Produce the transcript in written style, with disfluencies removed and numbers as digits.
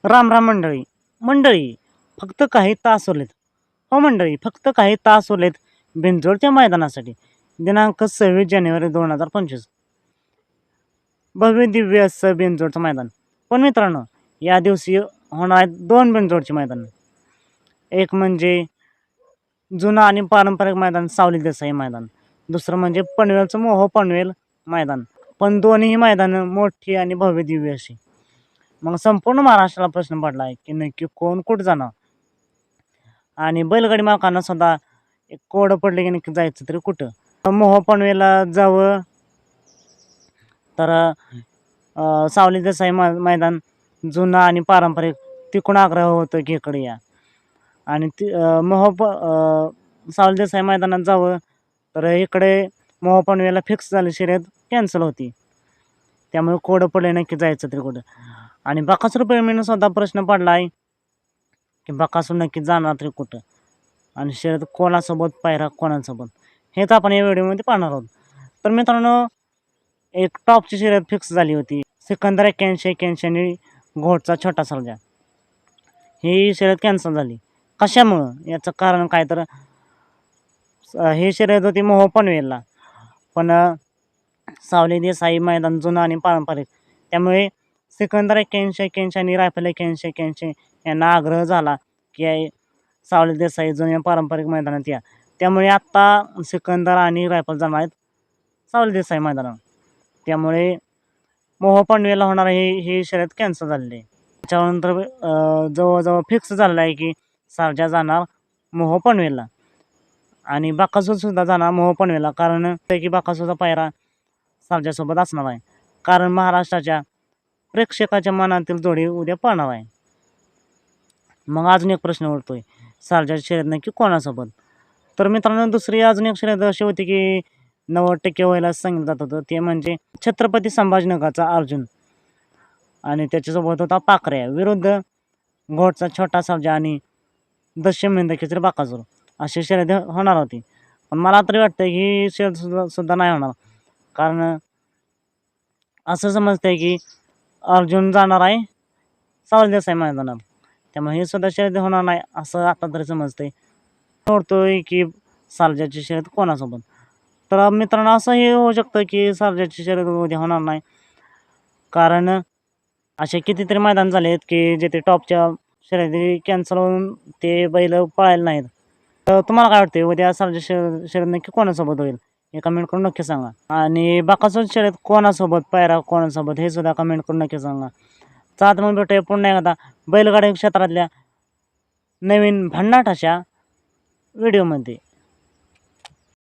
राम राम मंडळी. मंडळी, फक्त काही तास उरलेत. हो मंडळी, फक्त काही तास उरलेत बिंजोडच्या मैदानासाठी. दिनांक 26 जानेवारी 2025. भव्य दिव्य असं बिंजोडचं मैदान. पण मित्रांनो, या दिवशी होणार आहेत 2 बिंजोडची मैदान. एक म्हणजे जुनं आणि पारंपरिक मैदान सावली देसाई मैदान. दुसरं म्हणजे पनवेलचं मोहो पनवेल मैदान. पण दोन्ही मैदानं मोठी आणि भव्य दिव्य अशी. मग संपूर्ण महाराष्ट्राला प्रश्न पडला आहे की नक्की कोण कुठं जाणार. आणि बैलगाडी मालकांना सुद्धा एक कोडं पडले की नक्की जायचं तरी कुठं. मोहो पनवेलला जावं तर सावली देसाई मैदान जुनं आणि पारंपरिक तिकडून आग्रह होतं की इकडे या. आणि ती सावली देसाई मैदानात जावं तर इकडे मोहो पनवेलला फिक्स झाली शर्यत कॅन्सल होती. त्यामुळे कोडं पडले नक्की जायचं तरी कुठं. आणि बकासूर प्रेमीनं सुद्धा प्रश्न पडला आहे की बकासूर नक्की जाणार तरी कुठं आणि शर्यत कोणासोबत पायरा कोणासोबत हेच आपण या व्हिडिओमध्ये पाहणार आहोत. तर मित्रांनो, एक टॉपची शर्यत फिक्स झाली होती. सिकंदर 81-81 आणि घोटचा छोटा सर्जा. ही शर्यत कॅन्सल झाली. कशामुळं? याचं कारण काय तर ही शर्यत होती मोहो पनवेलला. पण सावली देसाई मैदान जुनं आणि पारंपरिक, त्यामुळे सिकंदर 81-81 आणि रायफल 81-81 यांना आग्रह झाला की सावली देसाई जुन्या पारंपरिक मैदानात या. त्यामुळे आत्ता सिकंदर आणि रायफल जाणार आहेत सावली देसाई मैदानात. त्यामुळे मोहो पनवेलला होणार ही शर्यत कॅन्सल झालेली आहे. त्याच्यानंतर जवळजवळ फिक्स झालेलं आहे की सर्जा जाणार मोहो पनवेलला आणि बकासूरसुद्धा जाणार मोहो पनवेलला. कारण की बकासूरचा पायरा सर्जासोबत असणार आहे. कारण महाराष्ट्राच्या प्रेक्षकाच्या मनातील जोडी उद्या पळणार आहे. मग अजून एक प्रश्न उरतोय, सर्जाची शर्यत नक्की कोणासोबत? तर मित्रांनो, दुसरी अजून एक शर्यत अशी होती की 90% व्हायला सांगितलं जात होतं. ते म्हणजे छत्रपती संभाजीनगरचा अर्जुन आणि त्याच्यासोबत होता पाखऱ्या विरुद्ध घोटचा छोटा सर्जा आणि दशम हिंदकेसरी बकासूर अशी शर्यत होणार होती. पण मला तरी वाटतं की ही शर्यत सुद्धा नाही होणार. कारण असं समजतंय की अर्जुन जाणार आहे सावली देसाई मैदानात. त्यामुळे हे सुद्धा शर्यत होणार नाही असं आता तरी समजतंय. वाटतोय की सर्जाची शर्यत कोणासोबत. तर मित्रांनो, असंही होऊ शकतं की सर्जाची शर्यत उद्या होणार नाही. कारण असे कितीतरी मैदान झाले आहेत की जिथे टॉपच्या शर्यती कॅन्सल होऊन ते बैल पळायला नाहीत. तर तुम्हाला काय वाटते उद्या सर्जाची शर्यत नक्की कोणासोबत होईल हे कमेंट करून नक्की सांगा. आणि बकासूर शर्यत कोणासोबत, पायरा कोणासोबत हे सुद्धा कमेंट करून नक्की सांगा. चालत मग भेटूया पुन्हा एकदा बैलगाडी क्षेत्रातल्या नवीन भन्नाट अशा व्हिडिओमध्ये.